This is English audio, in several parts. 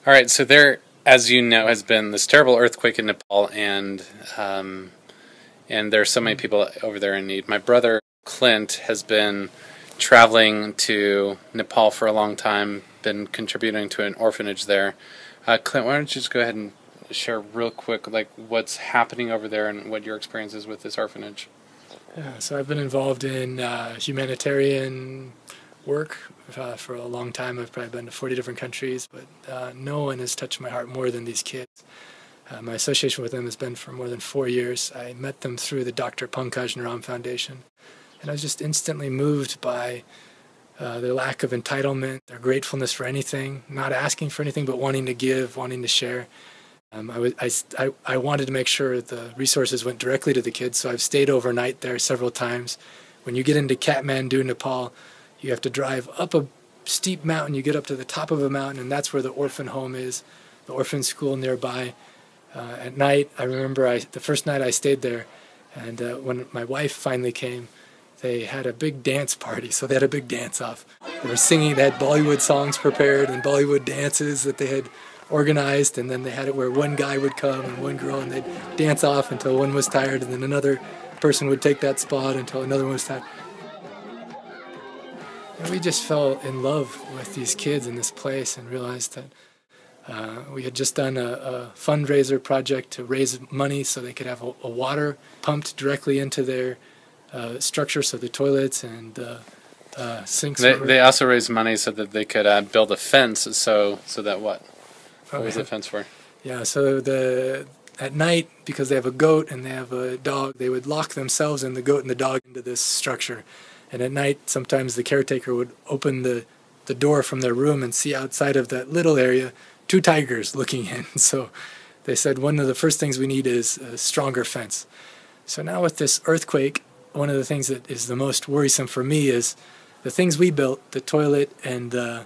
All right, so there, as you know, has been this terrible earthquake in Nepal, and there are so many people over there in need. My brother Clint has been traveling to Nepal for a long time, been contributing to an orphanage there. Clint, why don't you just go ahead and share real quick, like, what's happening over there and what your experience is with this orphanage? Yeah, so I've been involved in humanitarian work for a long time. I've probably been to 40 different countries, but no one has touched my heart more than these kids. My association with them has been for more than 4 years. I met them through the Dr. Pankaj Naram Foundation, and I was just instantly moved by their lack of entitlement, their gratefulness for anything, not asking for anything, but wanting to give, wanting to share. I wanted to make sure the resources went directly to the kids, so I've stayed overnight there several times. When you get into Kathmandu, Nepal, you have to drive up a steep mountain. You get up to the top of a mountain, and that's where the orphan home is, the orphan school nearby. At night, I remember the first night I stayed there, and when my wife finally came, they had a big dance party, so they had a big dance-off. They were singing, they had Bollywood songs prepared and Bollywood dances that they had organized, and then they had it where one guy would come and one girl, and they'd dance off until one was tired, and then another person would take that spot until another one was tired. And we just fell in love with these kids in this place and realized that we had just done a fundraiser project to raise money so they could have a water pumped directly into their structure, so the toilets and sinks. They also raised money so that they could build a fence. So that what? What was the fence for? Yeah, so at night, because they have a goat and they have a dog, they would lock themselves and the goat and the dog into this structure. And at night, sometimes the caretaker would open the door from their room and see outside of that little area 2 tigers looking in. So they said one of the first things we need is a stronger fence. So now with this earthquake, one of the things that is the most worrisome for me is the things we built, the toilet and the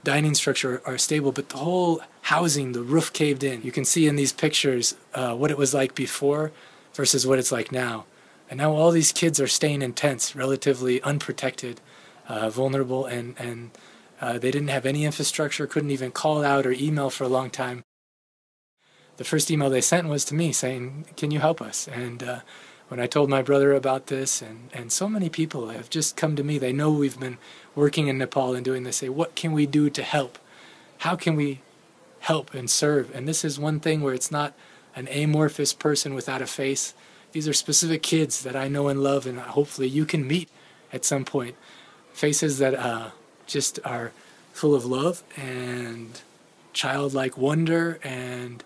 dining structure are stable, but the whole housing, the roof caved in. You can see in these pictures what it was like before versus what it's like now. And now all these kids are staying in tents, relatively unprotected, vulnerable, and they didn't have any infrastructure, couldn't even call out or email for a long time. The first email they sent was to me saying, "Can you help us?" And when I told my brother about this, and so many people have just come to me, they know we've been working in Nepal and doing this, say, what can we do to help? How can we help and serve? And this is one thing where it's not an amorphous person without a face. These are specific kids that I know and love, and hopefully you can meet at some point. Faces that just are full of love and childlike wonder. And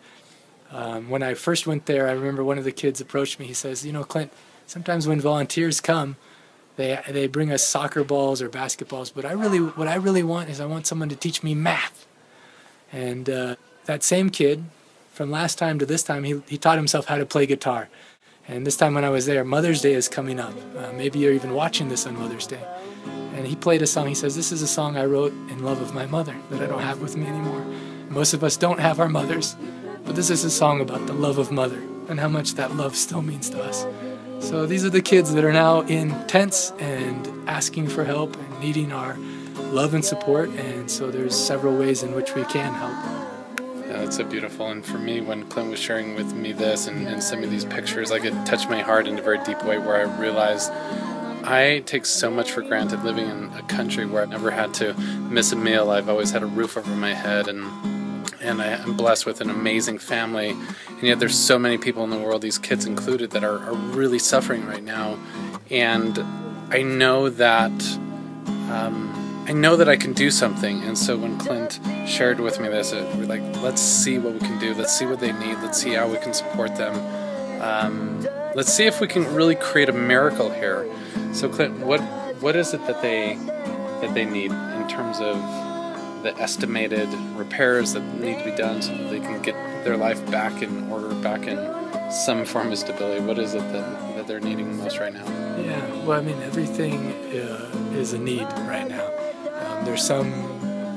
when I first went there, I remember one of the kids approached me. He says, "You know, Clint, sometimes when volunteers come, they bring us soccer balls or basketballs, but what I really want is I want someone to teach me math." And that same kid, from last time to this time, he taught himself how to play guitar. And this time when I was there, Mother's Day is coming up. Maybe you're even watching this on Mother's Day. And he played a song. He says, "This is a song I wrote in love of my mother that I don't have with me anymore." Most of us don't have our mothers, but this is a song about the love of mother and how much that love still means to us. So these are the kids that are now in tents and asking for help and needing our love and support. And so there's several ways in which we can help. Yeah, that's so beautiful. And for me, when Clint was sharing with me this and sent me these pictures, like, it touched my heart in a very deep way, where I realized I take so much for granted living in a country where I've never had to miss a meal. I've always had a roof over my head, and I am blessed with an amazing family. And yet there's so many people in the world, these kids included, that are really suffering right now. And I know that I can do something. And so when Clint shared with me this, we're like, let's see what we can do. Let's see what they need. Let's see how we can support them. Let's see if we can really create a miracle here. So Clint, what is it that they need in terms of the estimated repairs that need to be done so that they can get their life back in order, back in some form of stability? What is it that they're needing most right now? Yeah, well, I mean, everything is a need right now. There's some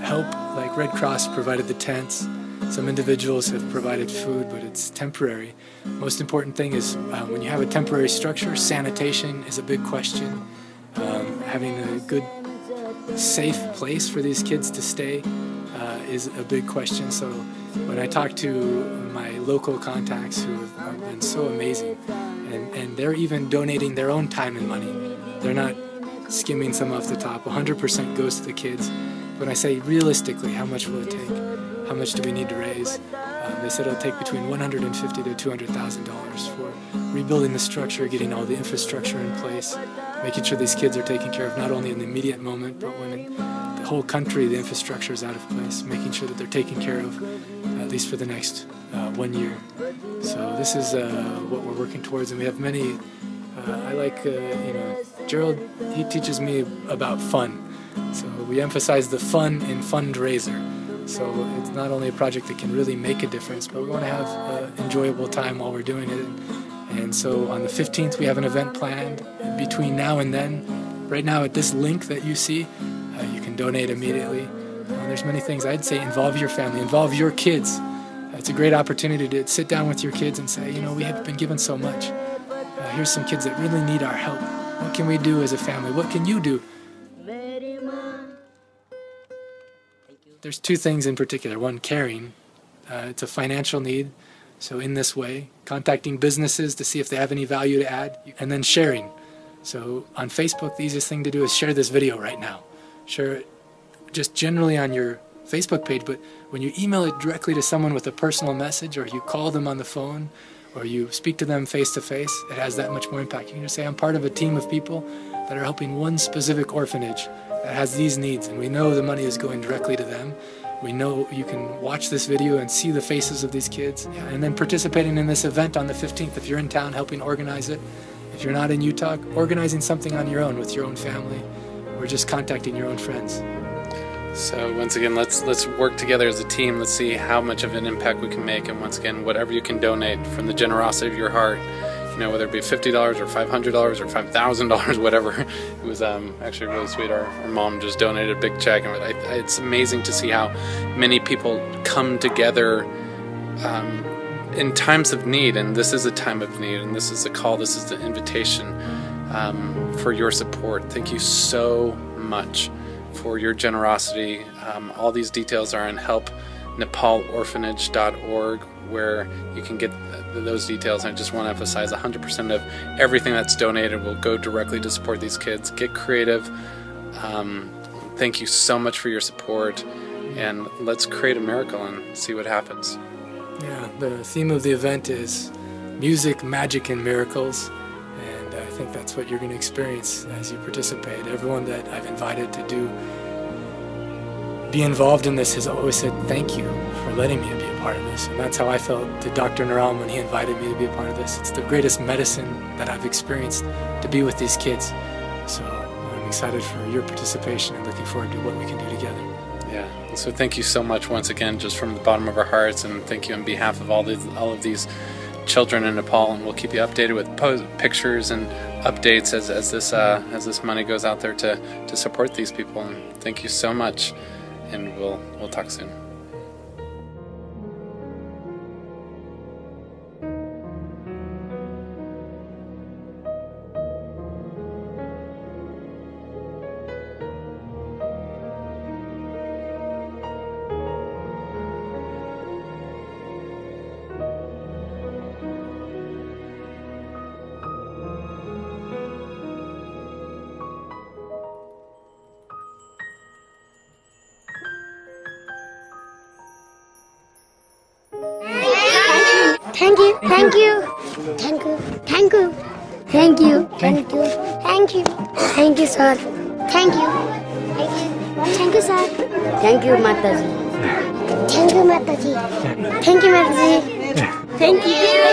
help, like Red Cross provided the tents. Some individuals have provided food, but it's temporary. Most important thing is when you have a temporary structure, sanitation is a big question. Having a good, safe place for these kids to stay. is a big question. So when I talk to my local contacts who have been so amazing, and they're even donating their own time and money. They're not skimming some off the top. 100% goes to the kids. When I say realistically, how much will it take? How much do we need to raise? They said it'll take between $150,000 to $200,000 for rebuilding the structure, getting all the infrastructure in place, making sure these kids are taken care of not only in the immediate moment, but when the whole country, the infrastructure is out of place, making sure that they're taken care of, at least for the next 1 year. So this is what we're working towards, and we have many. I like, Gerald, he teaches me about fun. So we emphasize the fun in fundraiser. So it's not only a project that can really make a difference, but we want to have an enjoyable time while we're doing it. And so on the 15th, we have an event planned. Between now and then, right now at this link that you see, you can donate immediately. There's many things. I'd say involve your family, involve your kids. It's a great opportunity to sit down with your kids and say, we have been given so much. Here's some kids that really need our help. What can we do as a family? What can you do? Meri Maa. There's two things in particular. One, caring. It's a financial need. So in this way, contacting businesses to see if they have any value to add. And then sharing. So on Facebook, the easiest thing to do is share this video right now. Share it just generally on your Facebook page, but when you email it directly to someone with a personal message, or you call them on the phone, or you speak to them face to face, it has that much more impact. You can just say, I'm part of a team of people that are helping one specific orphanage that has these needs, and we know the money is going directly to them. We know you can watch this video and see the faces of these kids, and then participating in this event on the 15th, if you're in town, helping organize it. If you're not in Utah, organizing something on your own with your own family, or just contacting your own friends. So once again, let's work together as a team. Let's see how much of an impact we can make. And once again, whatever you can donate from the generosity of your heart, whether it be $50 or $500 or $5,000, whatever. It was actually really sweet. Our mom just donated a big check, and it's amazing to see how many people come together in times of need. And this is a time of need, and this is the call. This is the invitation for your support. Thank you so much for your generosity. All these details are on helpnepalorphanage.org, where you can get those details. And I just want to emphasize 100% of everything that's donated will go directly to support these kids. Get creative. Thank you so much for your support, and let's create a miracle and see what happens. Yeah, the theme of the event is music, magic, and miracles. I think that's what you're going to experience as you participate. Everyone that I've invited to be involved in this has always said thank you for letting me be a part of this. And that's how I felt to Dr. Neral when he invited me to be a part of this. It's the greatest medicine that I've experienced to be with these kids. So I'm excited for your participation and looking forward to what we can do together. Yeah, so thank you so much once again, just from the bottom of our hearts, and thank you on behalf of all of these children in Nepal, and we'll keep you updated with pictures and updates as this money goes out there to support these people. And thank you so much, and we'll talk soon. Thank you, thank you, thank you, thank you, thank you, thank you, thank you, thank you, sir. Thank you, thank you, sir. Thank you, Mataji. Thank you, Mataji. Thank you, Mataji. Thank you.